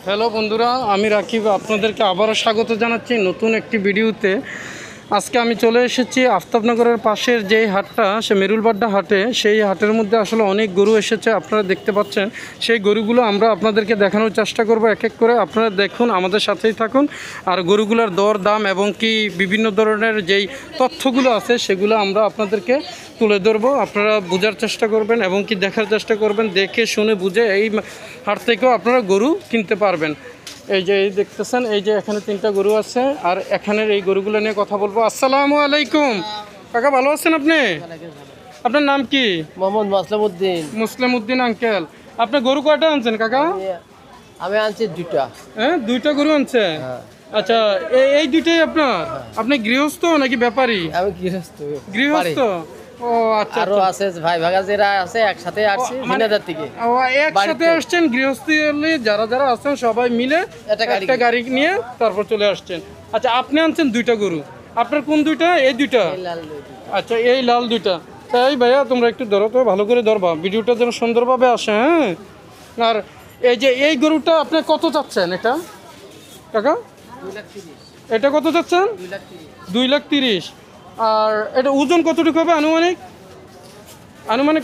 Hello বন্ধুরা, আমি রাকিব আপনাদেরকে আবারও স্বাগত জানাচ্ছি নতুন একটি ভিডিওতে। আজকে আমি চলে এসেছি আফতাবনগরের পাশের যেই হাটটা, সে মেরুলবাড্ডা হাটে। সেই হাটের মধ্যে আসলে অনেক গরু এসেছে, আপনারা দেখতে পাচ্ছেন। সেই গরুগুলো আমরা আপনাদেরকে দেখানোর চেষ্টা করব এক এক করে। আপনারা দেখুন, আমাদের সাথেই থাকুন। আর গরুগুলোর দর দাম এবং কি বিভিন্ন ধরনের যেই তথ্যগুলো আছে সেগুলো আমরা আপনাদেরকে তুলে ধরবো। আপনারা বোঝার চেষ্টা করবেন এবং কি দেখার চেষ্টা করবেন। দেখে শুনে বুঝে এই হাট থেকেও আপনারা গরু কিনতে পারবেন। এই যে এই দেখতেছেন, এই যে এখানে 3টা গরু আছে, আর এখানের এই গরুগুলো নিয়ে কথা বলবো। আসসালামু আলাইকুম কাকা, ভালো আছেন আপনি? আপনার নাম কি? মোহাম্মদ মুসলিম উদ্দিন আঙ্কেল। আপনি গরু কয়টা আনছেন কাকা? আমি আনছি দুইটা। হ্যাঁ, 2টা গরু আনছে। আচ্ছা, এই দুইটাই আপনার? আপনি গৃহস্থ নাকি ব্যাপারী? আমি গৃহস্থ। গৃহস্থ। ও আচ্ছা, আরো আছে ভাই ভাগাজেরা আছে, একসাথে আসছি দিনাদার থেকে। ও একসাথে আসছেন গৃহস্থী যারা যারা আছেন সবাই মিলে একটা গাড়ি নিয়ে তারপর চলে আসছেন। আচ্ছা, আপনি আনছেন 2টা গরু। আপনার কোন 2টা? এই 2টা। আচ্ছা, এই লাল 2টা। তাই ভাইয়া, তোমরা একটু ধরো তো, ভালো করে ধরবা, ভিডিওটা যেন সুন্দরভাবে আসে। হ্যাঁ, আর এই যে এই গরুটা আপনি কত চাচ্ছেন এটা কাকা? 2,30,000। এটা কত চাচ্ছেন? 2,30,000। আর এটা ওজন কতটুকু হবে আনুমানিক?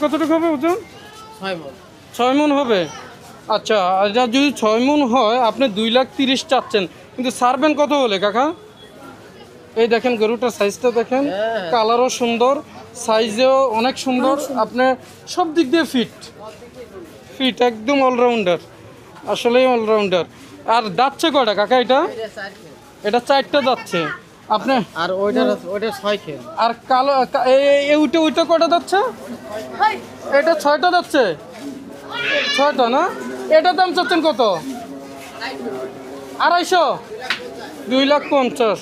কতটুকু হবে ওজন? 6 মণ। 6 মণ হবে। আচ্ছা, এটা যদি 6 মণ হয়, আপনি 2,30,000 চাচ্ছেন, কিন্তু ছাড়বেন কত হলে কাকা? এই দেখেন গরুটার সাইজটা দেখেন, কালারও সুন্দর, সাইজেও অনেক সুন্দর। আপনি সব দিক দিয়ে ফিট একদম অলরাউন্ডার, আসলেই অলরাউন্ডার। আর যাচ্ছে কয়টা কাকা এটা? এটা 4টা যাচ্ছে। আপনি আর ওইটা 6 খেল। আর কালো ওইটা কয়টা যাচ্ছে? এটা 6টা যাচ্ছে। 6টা না? এটার দাম চাচ্ছেন কত? 250? 2,50,000।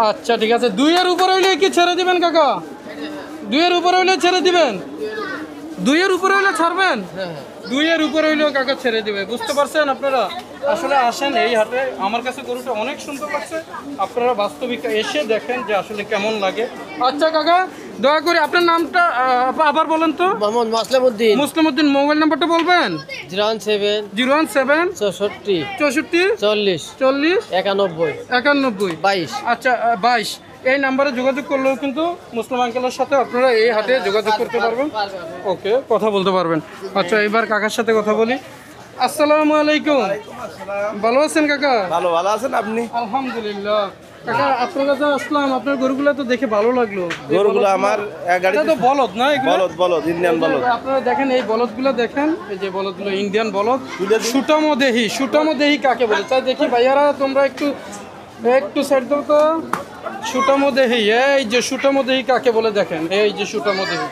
আচ্ছা, ঠিক আছে। 2-এর উপরে হইলে কি ছেড়ে দিবেন কাকা? 2-এর উপরে হইলে ছেড়ে দিবেন? 2-এর উপরে হইলে ছাড়বেন? 2-এর উপরে হইলেও কাকা ছেড়ে দিবে। বুঝতে পারছেন আপনারা? আসলে আসেন এই হাটে। আমার কাছে গরুটা অনেক সুন্দর লাগছে, আপনারা বাস্তবিক এসে দেখেন যে আসলে কেমন লাগে। আচ্ছা কাকা, দয়া করে আপনার নামটা আবার বলেন তো। মোহাম্মদ মুসলিম উদ্দিন। মোবাইল নাম্বারটা বলবেন? 017 017 64 64 40 40 91 91 22। আচ্ছা, 22। এই নাম্বারে যোগাযোগ করলেও কিন্তু মুসলিম আঙ্কেলের সাথে আপনারা এই হাটে যোগাযোগ করতে পারবেন। ওকে, কথা বলতে পারবেন। আচ্ছা, এবার কাকার সাথে কথা বলি। আসসালামু আলাইকুম। ভালো আছেন কাকা? ভালো আছেন আপনি? আলহামদুলিল্লাহ। কাকা, আপনার কাছে আসলাম, আপনার গরুগুলো তো দেখে ভালো লাগলো। গরুগুলো আমার এটা তো বলদ না? এগুলো বলদ ইন্ডিয়ান বলদ। আপনারা দেখেন এই বলদগুলো দেখেন, এই যে বলদগুলো ইন্ডিয়ান বলদ। সুটামো দেহি কাকে বলে? তাই দেখি ভাইয়ারা, তোমরা একটু সাইড দাও তো। সুটামো দেহি, এই যে সুটামো দেহি কাকে বলে দেখেন। এই যে সুটামো দেহি,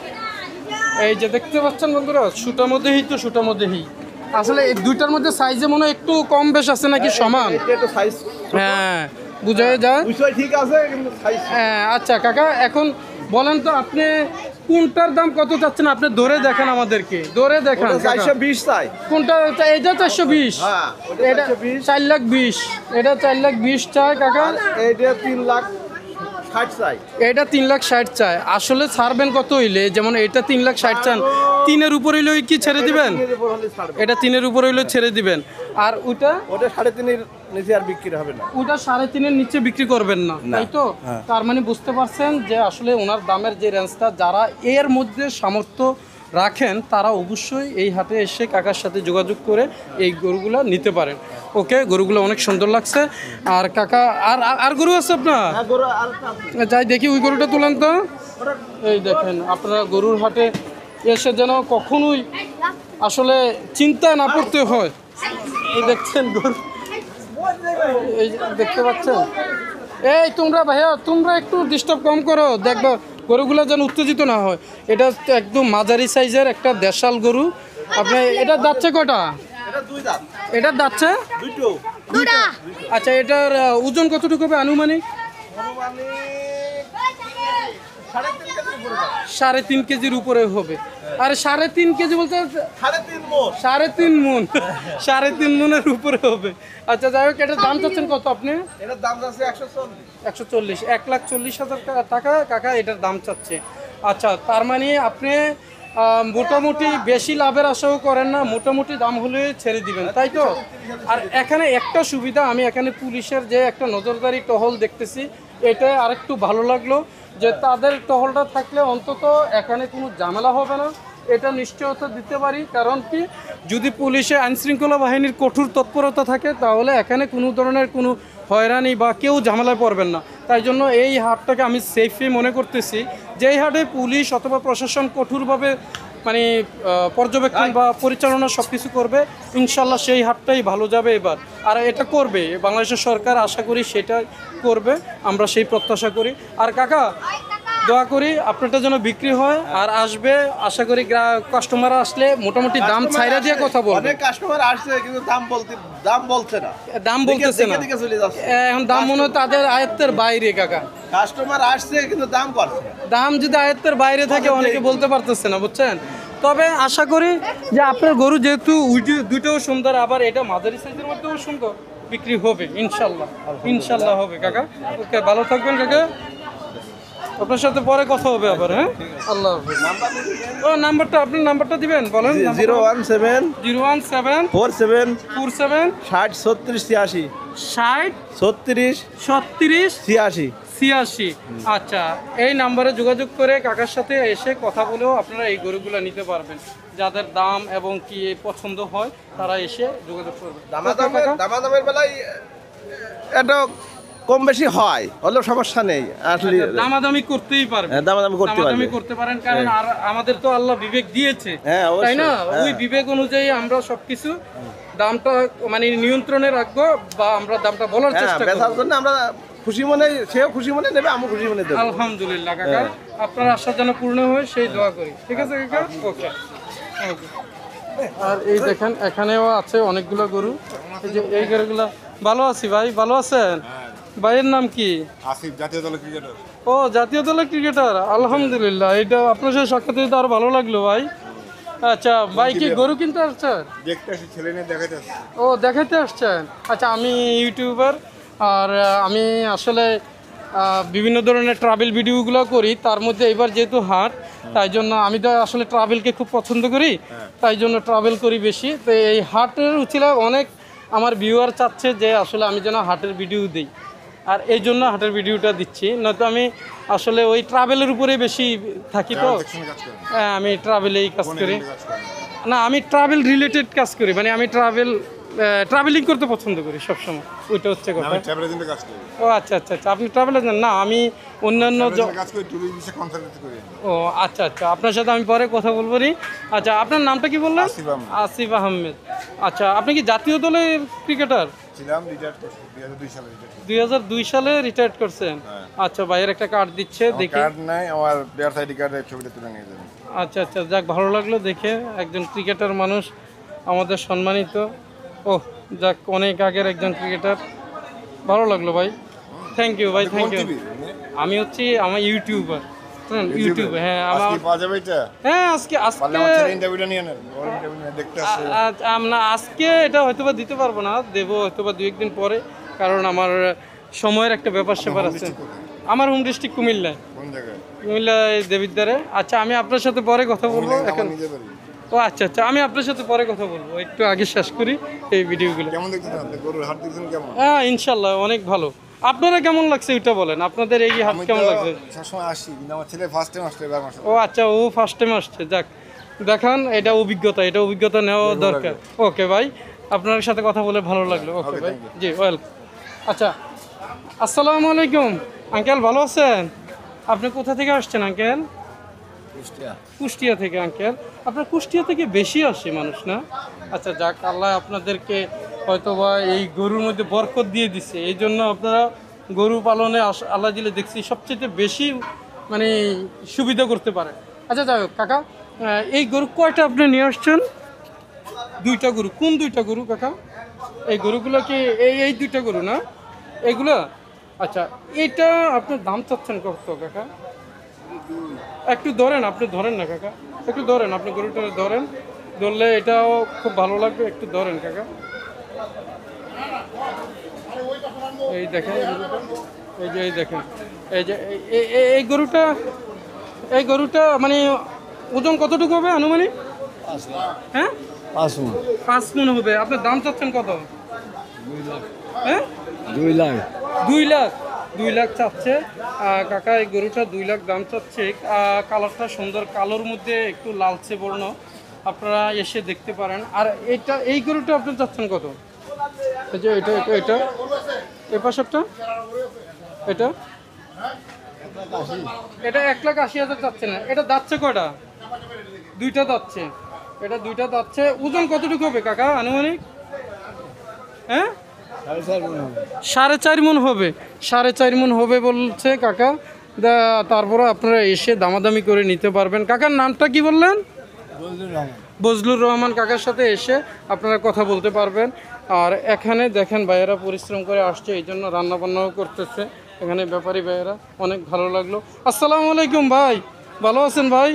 এই যে দেখতে পাচ্ছেন বন্ধুরা, সুটামো দেহি তো সুটামো দেহি। আসলে এই 2টার মধ্যে সাইজে মনে হয় একটু কম বেশ আছে নাকি সমান? একটু সাইজ, হ্যাঁ, বুঝা যায়। বিষয় ঠিক আছে, কিন্তু সাইজ। হ্যাঁ, আচ্ছা কাকা, এখন বলেন তো আপনি কোনটার দাম কত চাচ্ছেন? আপনি ধরে দেখেন, আমাদেরকে ধরে দেখান। 420 চাই। কোনটা? এটা 420। হ্যাঁ, এটা 4,20,000। এটা 4,20,000 চাই কাকা। এইটা 3,60,000 চাই। এটা 3,60,000 চাই। আসলে ছাড়বেন কত হইলে? যেমন এটা 3,60,000 চান, 3-এর উপর হইলে কি ছেড়ে দিবেন? এটা 3-এর উপর হইলে ছেড়ে দিবেন। আর ওটা 3.5-এর নিচে আর বিক্রি হবে না। ওটা 3.5-এর নিচে বিক্রি করবেন না, তাই তো? তার মানে বুঝতে পারছেন যে আসলে ওনার দামের যে রেঞ্জটা, যারা এর মধ্যে সামর্থ্য রাখেন তারা অবশ্যই এই হাটে এসে কাকার সাথে যোগাযোগ করে এই গরুগুলো নিতে পারেন। ওকে, গরুগুলো অনেক সুন্দর লাগছে। আর কাকা, আর গরু আছে আপনার? যাই দেখি, ওই গরুটা তুলেন তো। এই দেখেন, আপনারা গরুর হাটে এসে যেন কখনোই আসলে চিন্তায় না পড়তে হয়। এই দেখছেন গরু, এই দেখতে পাচ্ছেন। এই তোমরা ভাইয়া, তোমরা একটু ডিস্টার্ব কম করো, দেখবা গরুগুলো যেন উত্তেজিত না হয়। এটা একদম মাঝারি সাইজের একটা দেশাল গরু। আপনি এটা যাচ্ছে কটা? এটার যাচ্ছে 2টা। আচ্ছা, এটার ওজন কতটুকু হবে আনুমানিক? 3.5 কেজির উপরে হবে। আরে 3.5 কেজি বলতে 3.5 মণ। 3.5 মণের উপরে হবে। আচ্ছা, যাই হোক, এটার দাম চাচ্ছেন কত আপনি? এটার দাম আছে 140। 1,40,000 টাকা কাকা এটার দাম চাচ্ছে। আচ্ছা, তার মানে আপনি মোটামুটি বেশি লাভের আশাও করেন না, মোটামুটি দাম হলে ছেড়ে দিবেন, তাই তো? আর এখানে একটা সুবিধা, আমি এখানে পুলিশের যে একটা নজরদারি টহল দেখতেছি, এটা আরেকটু ভালো লাগলো যে তাদের টহলটা থাকলে অন্তত এখানে কোনো ঝামেলা হবে না, এটা নিশ্চয়তা দিতে পারি। কারণ কি, যদি পুলিশে আইনশৃঙ্খলা বাহিনীর কঠোর তৎপরতা থাকে তাহলে এখানে কোনো ধরনের কোনো হয়রানি বা কেউ ঝামেলায় পড়বেন না। তাই জন্য এই হাটটাকে আমি সেফই মনে করতেছি, যে এই হাটে পুলিশ অথবা প্রশাসন কঠোরভাবে মানে পর্যবেক্ষণ বা পরিচালনা সব কিছু করবে, ইনশাল্লাহ সেই হাটটাই ভালো যাবে এবার। আর এটা করবে বাংলাদেশের সরকার, আশা করি সেটাই করবে, আমরা সেই প্রত্যাশা করি। আর কাকা, দোয়া করি আপনারটা যেন বিক্রি হয় আর আসবে, আশা করি কাস্টমার আসলে মোটামুটি দাম ছাইরা দিয়ে কথা বলবে। অনেক কাস্টমার আসছে কিন্তু দাম বলছে না, দাম বলতেছে না, দিকে চলে যাচ্ছে। এখন দাম মনে হয় তাদের আয়ত্তের বাইরে কাকা। কাস্টমার আসছে কিন্তু দাম করছে না। দাম যদি আয়ত্তের বাইরে থাকে অনেকে বলতে পারতেছে না, বুঝছেন? তবে আশা করি যে আপনার গরু যেহেতু দুইটাও সুন্দর, আবার এটা মাঝারি সাইজের মধ্যেও সুন্দর, বিক্রি হবে ইনশাল্লাহ, ইনশাল্লাহ হবে কাকা। ওকে, ভালো থাকবেন কাকা, আপনার সাথে পরে কথা হবে আবার। হ্যাঁ, আল্লাহ হাফেজ। ও নাম্বারটা, আপনি নাম্বারটা দিবেন, বলেন। 017 017 47 47 60 36 86 60 36 36 86। 86। আচ্ছা, এই নাম্বারে যোগাযোগ করে কাকার সাথে এসে কথা বলেও আপনারা এই গরুগুলো নিতে পারবেন। যাদের দাম এবং কি পছন্দ হয় তারা এসে যোগাযোগ করবে। দামাদামের বেলায় এটা কম বেশি হয়, হলেও সমস্যা নেই আসলে। দামাদামি করতেই পারবেন, দামাদামি করতে পারেন, কারণ আর আমাদের তো আল্লাহ বিবেক দিয়েছে, হ্যাঁ, অবশ্যই, তাই না? হ্যাঁ। ওই বিবেক অনুযায়ী আমরা সবকিছু দামটা মানে নিয়ন্ত্রণে রাখবো, বা আমরা দামটা বলার চেষ্টা বেচার করবো। জন্য আমরা খুশি মনে, সেও খুশি মনে নেবে, আমিও খুশি মনে দেবো। আলহামদুলিল্লাহ কাকা, আপনার আশা যেন পূর্ণ হয় সেই দোয়া করি। ঠিক আছে কাকা, ওকে। আর এই দেখেন এখানেও আছে অনেকগুলো গরু, এই যে এই গরুগুলা। ভালো আছি ভাই, ভালো আছেন? ভাইয়ের নাম কি? আসিফ, জাতীয় দলের ক্রিকেটার। ও, জাতীয় দলের ক্রিকেটার, আলহামদুলিল্লাহ। এটা আপনার সাথে সাক্ষাৎ হতে আরো ভালো লাগলো ভাই। আচ্ছা ভাই, কি গরু কিনতে আসছেন? দেখতে আসি, ছেলে নিয়ে দেখাতে আসছি। ও, দেখাতে আসছেন। আচ্ছা, আমি ইউটিউবার, আর আমি আসলে বিভিন্ন ধরনের ট্রাভেল ভিডিওগুলো করি, তার মধ্যে এবার যেহেতু হাট, তাই জন্য আমি তো আসলে ট্রাভেলকে খুব পছন্দ করি, তাই জন্য ট্রাভেল করি বেশি। তো এই হাটের উচিলা অনেক আমার ভিউয়ার চাচ্ছে যে আসলে আমি যেন হাটের ভিডিও দিই, আর এই জন্য হাটের ভিডিওটা দিচ্ছি। নয়তো আমি আসলে ওই ট্রাভেলের উপরে বেশি থাকি, তো হ্যাঁ, আমি ট্রাভেলেই কাজ করি। না, আমি ট্রাভেল রিলেটেড কাজ করি, মানে আমি ট্রাভেলিং করতে পছন্দ করি সবসময়, ওইটা হচ্ছে কথা। আমি ট্রাভেল এজেন্টে কাজ করি। ও আচ্ছা আচ্ছা আচ্ছা, আপনি ট্রাভেল এজেন্ট? না, আমি অন্যান্য কাজ করি, ট্যুরিস্ট কনসালটেন্সি করি। ও আচ্ছা আচ্ছা, আপনার সাথে আমি পরে কথা বলবো নি। আচ্ছা, আপনার নামটা কি বললেন? আসিফ আহমেদ। আসিফ আহমেদ। আচ্ছা, আপনি কি জাতীয় দলের ক্রিকেটার? ছিলাম, রিটায়ার্ড করছি 2002 সালে। 2002 সালে রিটায়ার্ড করছেন? আচ্ছা, ভাইয়ের একটা কার্ড দিচ্ছে, দেখি। কার্ড নাই আমার, প্লেয়ার আইডি কার্ডের ছবিটা তুলে নিয়ে যাবেন। আচ্ছা আচ্ছা, যাক, ভালো লাগলো দেখে, একজন ক্রিকেটার মানুষ আমাদের সম্মানিত। ও যাক, অনেক আগের একজন ক্রিকেটার, ভালো লাগলো ভাই। থ্যাংক ইউ ভাই, থ্যাংক ইউ। আমি হচ্ছি আমার ইউটিউবার, ইউটিউবে। হ্যাঁ, আমার পাওয়া যাবে এটা? হ্যাঁ, আজকে ইন্টারভিউটা নিয়ে নেন, ওর ইন্টারভিউ দেখতে আসছে। আমরা আজকে এটা হয়তোবা দিতে পারবো না, দেবো হয়তোবা 2-1 দিন পরে, কারণ আমার সময়ের একটা ব্যাপার স্যাপার আছে। আমার হোম ডিস্ট্রিক্ট কুমিল্লায়। কোন জায়গায়? কুমিল্লায় দেবিদ্বারে। আচ্ছা, আমি আপনার সাথে পরে কথা বলবো এখন। নিজে পারি। ও আচ্ছা আচ্ছা, আমি আপনার সাথে পরে কথা বলবো, একটু আগে শেষ করি এই ভিডিওগুলো। কেমন দেখছেন আপনি গরুর হাট? দেখছেন কেমন? হ্যাঁ, ইনশাল্লাহ অনেক ভালো। আপনারা কেমন লাগছে ওইটা বলেন, আপনাদের এই হাট কেমন লাগছে? সবসময় আসি, কিন্তু আমার ছেলে ফার্স্ট টাইম আসছে এবার মাসে। ও আচ্ছা, ও ফার্স্ট টাইম আসছে, যাক, দেখান, এটা অভিজ্ঞতা নেওয়া দরকার। ওকে ভাই, আপনার সাথে কথা বলে ভালো লাগলো। ওকে ভাই, জি, ওয়েলকাম। আচ্ছা, আসসালামু আলাইকুম আঙ্কেল, ভালো আছেন? আপনি কোথা থেকে আসছেন আঙ্কেল? কুষ্টিয়া থেকে। আঙ্কেল, আপনার কুষ্টিয়া থেকে বেশি আসে মানুষ না? আচ্ছা, যাক, আল্লাহ আপনাদেরকে হয়তোবা এই গরুর মধ্যে বরকত দিয়ে দিচ্ছে, এই জন্য আপনারা গরু পালনে আল্লাহ দিলে দেখছি সবচেয়ে বেশি মানে সুবিধা করতে পারে। আচ্ছা, যাই হোক কাকা, এই গরু কয়টা আপনি নিয়ে আসছেন? 2টা গরু। কোন 2টা গরু কাকা? এই গরুগুলো কি এই 2টা গরু না এগুলো? আচ্ছা, এটা আপনার দাম চাচ্ছেন কত কাকা? একটু ধরেন, আপনি ধরেন না কাকা, একটু ধরেন, আপনি গরুটা ধরেন, ধরলে এটাও খুব ভালো লাগবে, একটু ধরেন কাকা। এই দেখেন, এই যে দেখেন, এই যে এই গরুটা মানে ওজন কতটুকু হবে আনুমানিক? হ্যাঁ 5 মণ। 5 মণ হবে। আপনার দাম চাচ্ছেন কত? হ্যাঁ 2 লাখ। 2 লাখ। 2 লাখ চাচ্ছে কাকা, এই গরুটা 2 লাখ দাম চাচ্ছে। কালারটা সুন্দর, কালোর মধ্যে একটু লালচে বর্ণ, আপনারা এসে দেখতে পারেন। আর এই গরুটা আপনি চাচ্ছেন কত? এই যে এটা এই পাশেরটা এটা 1,80,000 চাচ্ছে না। এটা দাচ্ছে কয়টা? 2টা দাচ্ছে। এটা 2টা দাচ্ছে। ওজন কতটুকু হবে কাকা আনুমানিক? হ্যাঁ 4.5 মণ হবে। 4.5 মণ হবে বলছে কাকা। তারপরে আপনারা এসে দামাদামি করে নিতে পারবেন। কাকার নামটা কি বললেন? বজলুর রহমান। কাকার সাথে এসে আপনারা কথা বলতে পারবেন। আর এখানে দেখেন ভাইয়েরা পরিশ্রম করে আসছে, এই জন্য রান্নাবান্নাও করতেছে এখানে ব্যাপারী ভাইয়েরা। অনেক ভালো লাগলো। আসসালামু আলাইকুম ভাই, ভালো আছেন ভাই?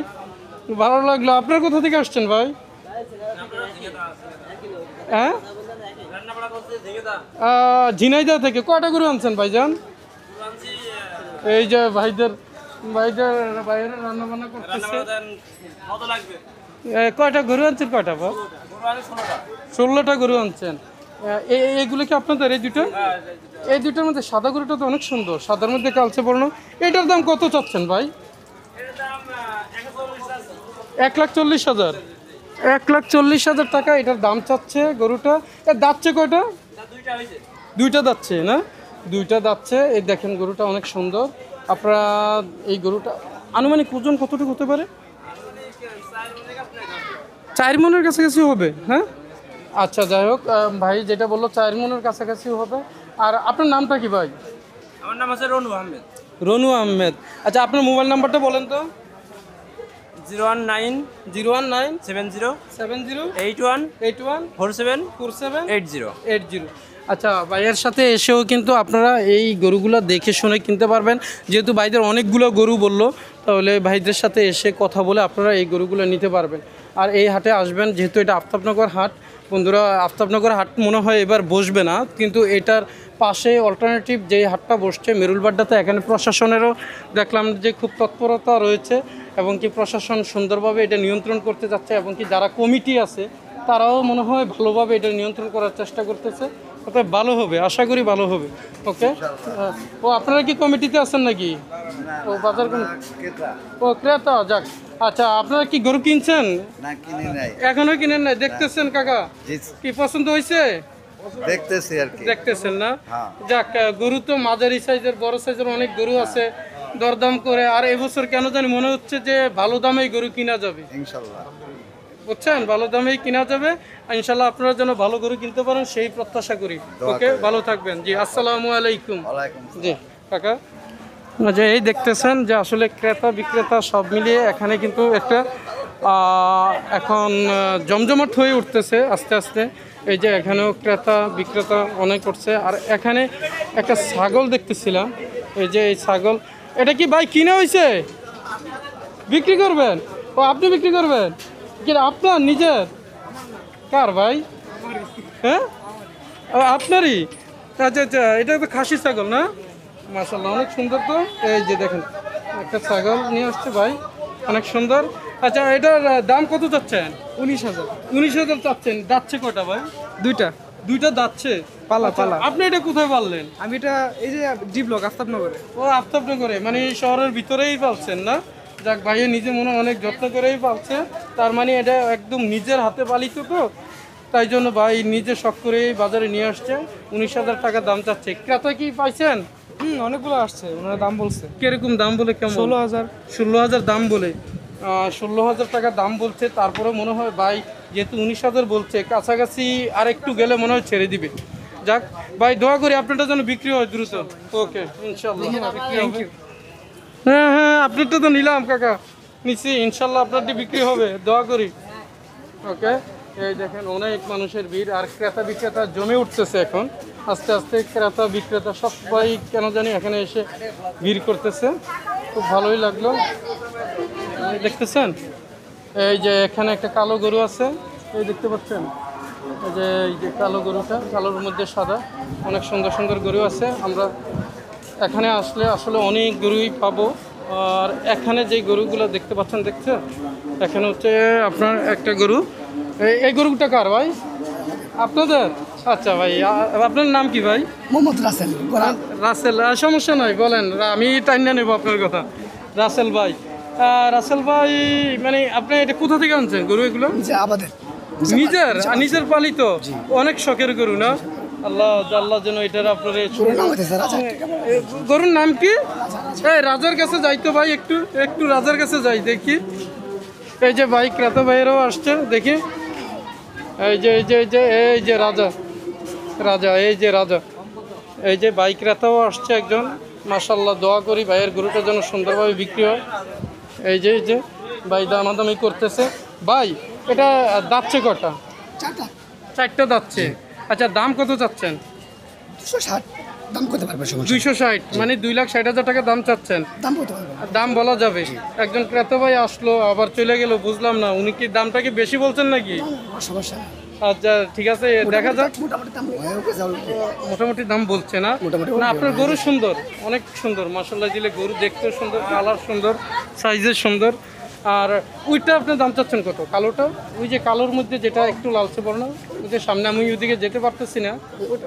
ভালো লাগলো। আপনার কোথা থেকে আসছেন ভাই? হ্যাঁ ঝিনাইদহ থেকে। কয়টা গরু আনছেন ভাইজান? এই যে ভাইয়েরা রান্না বান্না করতেছে। কয়টা গরু আনছেন? কয়টা ভাই? 16টা গরু আনছেন। এইগুলো কি আপনাদের? এই দুটোর মধ্যে সাদা গরুটা তো অনেক সুন্দর, সাদার মধ্যে কালচে বর্ণ। এটার দাম কত চাচ্ছেন ভাই? 1,40,000। 1,40,000 টাকা এটার দাম চাচ্ছে গরুটা। এর দাচ্ছে কয়টা? 2টা দাচ্ছে না? 2টা দাচ্ছে। এই দেখেন গরুটা অনেক সুন্দর। আপনারা এই গরুটা আনুমানিক ওজন কতটুকু হতে পারে? 4 মণের কাছাকাছি হবে। হ্যাঁ আচ্ছা, যাই হোক ভাই যেটা বললো 4 মণের কাছাকাছি হবে। আর আপনার নামটা কি ভাই? আমার নাম আছে রনু আহমেদ। রনু আহমেদ। আচ্ছা, আপনার মোবাইল নাম্বারটা বলেন তো। 019 70 81 47 80। আচ্ছা, ভাইয়ের সাথে এসেও কিন্তু আপনারা এই গরুগুলো দেখে শুনে কিনতে পারবেন। যেহেতু ভাইদের অনেকগুলো গরু বললো, তাহলে ভাইদের সাথে এসে কথা বলে আপনারা এই গরুগুলো নিতে পারবেন। আর এই হাটে আসবেন, যেহেতু এটা আফতাবনগর হাট। বন্ধুরা, আফতাবনগর হাট মনে হয় এবার বসবে না, কিন্তু এটার পাশে অল্টারনেটিভ যেই হাটটা বসছে মেরুলবাড্ডাতে, এখানে প্রশাসনেরও দেখলাম যে খুব তৎপরতা রয়েছে, এবং কি প্রশাসন সুন্দরভাবে এটা নিয়ন্ত্রণ করতে যাচ্ছে, এবং কি যারা কমিটি আছে তারাও মনে হয় ভালোভাবে এটা নিয়ন্ত্রণ করার চেষ্টা করতেছে। অর্থাৎ ভালো হবে, আশা করি ভালো হবে। ওকে। ও আপনারা কি কমিটিতে আছেন নাকি? ও বাজার ও ক্রেতা। যাক, আচ্ছা, আপনারা কি গরু কিনছেন? না, কিনে নাই। এখনো কিনেন নাই? দেখতেছেন কাকা, কি পছন্দ হয়েছে? দেখতেছি আর কি। দেখতেছেন না? যাক, গরু তো মাঝারি সাইজের, বড় সাইজের অনেক গরু আছে, দরদাম করে। আর এবছর কেন জানি মনে হচ্ছে যে ভালো দামেই গরু কিনা যাবে ইনশাআল্লাহ, বুঝছেন, ভালো দামেই কিনা যাবে। ইনশাল্লাহ আপনারা যেন ভালো গরু কিনতে পারেন সেই প্রত্যাশা করি। ওকে, ভালো থাকবেন। জি, আসসালামু আলাইকুম। জি কাকা, যে এই দেখতেছেন যে আসলে ক্রেতা বিক্রেতা সব মিলিয়ে এখানে কিন্তু একটা এখন জমজমাট হয়ে উঠতেছে আস্তে আস্তে। এই যে এখানেও ক্রেতা বিক্রেতা অনেক করছে। আর এখানে একটা ছাগল দেখতেছিলাম, এই যে এই ছাগল, এটা কি ভাই কিনে হয়েছে? বিক্রি করবেন? ও আপনি বিক্রি করবেন? কি আপনার নিজের? কার ভাই? হ্যাঁ আপনারই? আচ্ছা আচ্ছা, এটা তো খাসি ছাগল না? মাশাআল্লাহ, অনেক সুন্দর। তো এই যে দেখেন একটা ছাগল নিয়ে আসছে ভাই, অনেক সুন্দর। আচ্ছা, এটার দাম কত চাচ্ছেন? 19,000। 19,000 চাচ্ছেন। দাচ্ছে কয়টা ভাই? 2টা দাচ্ছে। পালা। আপনি এটা কোথায় পারলেন? আমি এটা এই যে ডি ব্লক আফতাবনগরে। ও আফতাবনগরে, মানে এই শহরের ভিতরেই পালছেন না? যাক, ভাইয়া নিজে মনে অনেক যত্ন করেই পালছে। তার মানে এটা একদম নিজের হাতে পালিত, তো তাই জন্য ভাই নিজে শখ করে বাজারে নিয়ে আসছে। 19,000 টাকা দাম চাচ্ছে। ক্রেতা কি পাইছেন? অনেকগুলো আসছে, ওনারা দাম বলছে। কিরকম দাম বলে? কেমন? 16,000। 16,000 দাম বলে। 16,000 টাকা দাম বলছে। তারপরে মনে হয় ভাই যেহেতু 19,000 বলছে, কাছাকাছি আর একটু গেলে মনে হয় ছেড়ে দিবে। যাক ভাই, দোয়া করি আপনারটা যেন বিক্রি হয় দ্রুত। ওকে, ইনশাল্লাহ থ্যাংক ইউ। হ্যাঁ, আপনারটা তো নিলাম কাকা, নিচ্ছি। ইনশাল্লাহ আপনারটি বিক্রি হবে, দোয়া করি। ওকে। এই দেখেন অনেক মানুষের ভিড়, আর ক্রেতা বিক্রেতা জমে উঠতেছে এখন আস্তে আস্তে। ক্রেতা বিক্রেতা সবাই কেন জানি এখানে এসে ভিড় করতেছে, খুব ভালোই লাগলো। দেখতেছেন এই যে এখানে একটা কালো গরু আছে, এই দেখতে পাচ্ছেন, এই যে কালো গরুটা, কালোর মধ্যে সাদা, অনেক সুন্দর সুন্দর গরু আছে। আমরা এখানে আসলে আসলে অনেক গরুই পাবো। আর এখানে যে গরুগুলো দেখতে পাচ্ছেন, দেখছেন এখানে হচ্ছে আপনার একটা গরু, এই গরুটা কার ভাই? আপনাদের? আচ্ছা ভাই, আপনার নাম কি ভাই? মোহাম্মদ রাসেল রাসেল, সমস্যা নাই, বলেন, আমি টাইনা নেব আপনার কথা। রাসেল ভাই, রাসেল ভাই, মানে আপনি এটা কোথা থেকে আনছেন গরু এগুলো? যে আমাদের নিজের পালিত, অনেক শখের গরু না? আল্লাহ আল্লাহ যেন এটার আপনার গরুর নাম কি? এই রাজার কাছে যাই তো ভাই, একটু রাজার কাছে যাই দেখি। এই যে ভাই ক্রেতা ভাইয়েরাও আসছে দেখি। এই যে রাজা, এই যে রাজা, এই যে বাইক ক্রেতাও আসছে একজন। মাশাআল্লাহ, দোয়া করি ভাইয়ের গরুটা যেন সুন্দরভাবে বিক্রি হয়। এই যে ভাই দামাদামি করতেছে। ভাই এটা দাচ্ছে কটা? চারটা দাচ্ছে। আচ্ছা, দাম কত চাচ্ছেন? 260 দাম করতে পারবে, 260, মানে 2,60,000 টাকা দাম চাচ্ছেন। দাম করতে পারবে, দাম বলা যাবে? একজন ক্রেতা ভাই আসলো আবার চলে গেল, বুঝলাম না উনি কি দামটা কি বেশি বলছেন নাকি? সমস্যা নেই। আচ্ছা ঠিক আছে, দেখা যাক। মোটামুটি দাম হয়ে গেছে অলরেডি। মোটামুটি দাম বলছে না? না, আপনার গরু সুন্দর, অনেক সুন্দর মাশাআল্লাহ, দিলে গরু দেখতেও সুন্দর, কালার সুন্দর, সাইজের সুন্দর। আর ওইটা আপনার দাম চাচ্ছেন কত? কালোটা, ওই যে কালোর মধ্যে যেটা একটু লালচে বর্ণ, ওই যে সামনে আমি ওইদিকে যেতে পারতেছি না,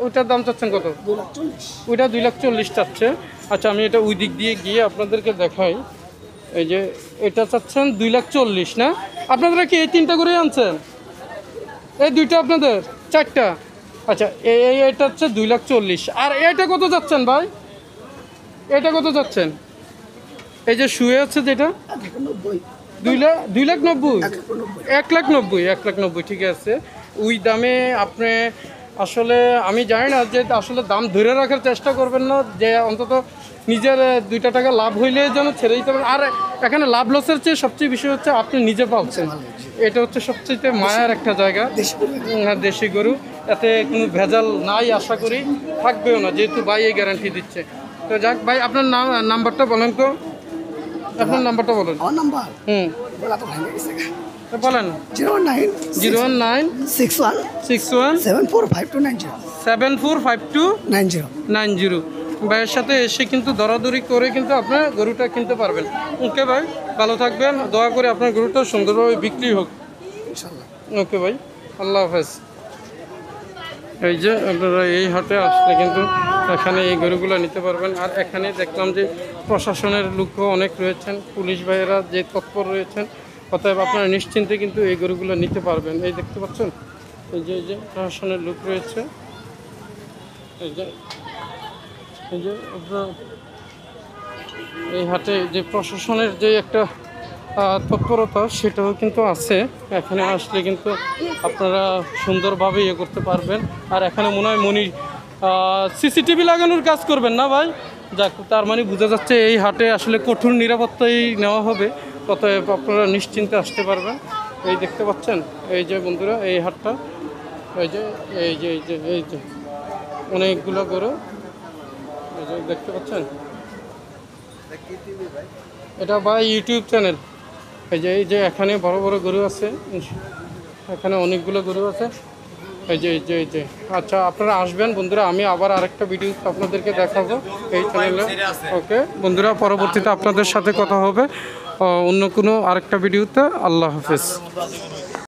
ওইটার দাম চাচ্ছেন কত? 240। ওইটা 2,40,000 চাচ্ছে। আচ্ছা, আমি এটা ওই দিক দিয়ে গিয়ে আপনাদেরকে দেখাই। এই যে এটা চাচ্ছেন 2,40,000 না? আপনারা কি এই তিনটা করে আনছেন? এই দুইটা আপনাদের? চারটা? আচ্ছা, এটা হচ্ছে 2,40,000। আর এটা কত যাচ্ছেন ভাই? এটা কত যাচ্ছেন? এই যে শুয়ে আছে যেটা? 2,90,000? 1,90,000, ঠিক আছে। ওই দামে আপনি আসলে, আমি জানি না যে আসলে দাম ধরে রাখার চেষ্টা করবেন না, যে অন্তত নিজের 2 টাকা লাভ হইলে যেন ছেড়ে দিতে পারেন। আর এখানে লাভ লসের চেয়ে সবচেয়ে বিষয় হচ্ছে আপনি নিজে পাচ্ছেন, এটা হচ্ছে সবচেয়ে মায়ার একটা জায়গা। দেশি গরু, এতে কোনো ভেজাল নাই, আশা করি থাকবেও না, যেহেতু ভাই এই গ্যারান্টি দিচ্ছে। তো যাক ভাই, আপনার নাম্বারটা বলেন তো, আপনার নাম্বারটা বলেন। আমার নাম্বার বলা তো ভেঙে গেছে। বলেন। 019 61 745290 745290। ভাইয়ের সাথে এসে কিন্তু দরাদরি করে কিন্তু আপনার গরুটা কিনতে পারবেন। ওকে ভাই, ভালো থাকবেন, দয়া করে আপনার গরুটা সুন্দরভাবে বিক্রি হোক ইনশাআল্লাহ। ওকে ভাই, আল্লাহ হাফেজ। এই যে আপনারা এই হাটে আসলে কিন্তু এখানে এই গরুগুলো নিতে পারবেন। আর এখানে দেখলাম যে প্রশাসনের লোকও অনেক রয়েছেন, পুলিশ ভাইয়েরা যে তৎপর রয়েছেন, অতএব আপনারা নিশ্চিন্তে কিন্তু এই গরুগুলো নিতে পারবেন। এই দেখতে পাচ্ছেন, এই যে প্রশাসনের লোক রয়েছে। এই যে আপনার এই হাটে যে প্রশাসনের যে একটা তৎপরতা, সেটাও কিন্তু আছে। এখানে আসলে কিন্তু আপনারা সুন্দরভাবে ইয়ে করতে পারবেন। আর এখানে মনে হয় সিসিটিভি লাগানোর কাজ করবেন না ভাই? যাক, তার মানে বোঝা যাচ্ছে এই হাটে আসলে কঠোর নিরাপত্তাই নেওয়া হবে, অতএব আপনারা নিশ্চিন্তে আসতে পারবেন। এই দেখতে পাচ্ছেন, এই যে বন্ধুরা এই হাটটা, এই যে অনেকগুলো গরু, এই যে দেখতে পাচ্ছেন। এটা ভাই ইউটিউব চ্যানেল। এই যে এখানে বড় বড় গরু আছে, এখানে অনেকগুলো গরু আছে। এই যে আচ্ছা, আপনারা আসবেন বন্ধুরা, আমি আবার আরেকটা ভিডিও আপনাদেরকে দেখাবো এই চ্যানেলে। ওকে বন্ধুরা, পরবর্তীতে আপনাদের সাথে কথা হবে অন্য কোনো আরেকটা ভিডিওতে। আল্লাহ হাফেজ।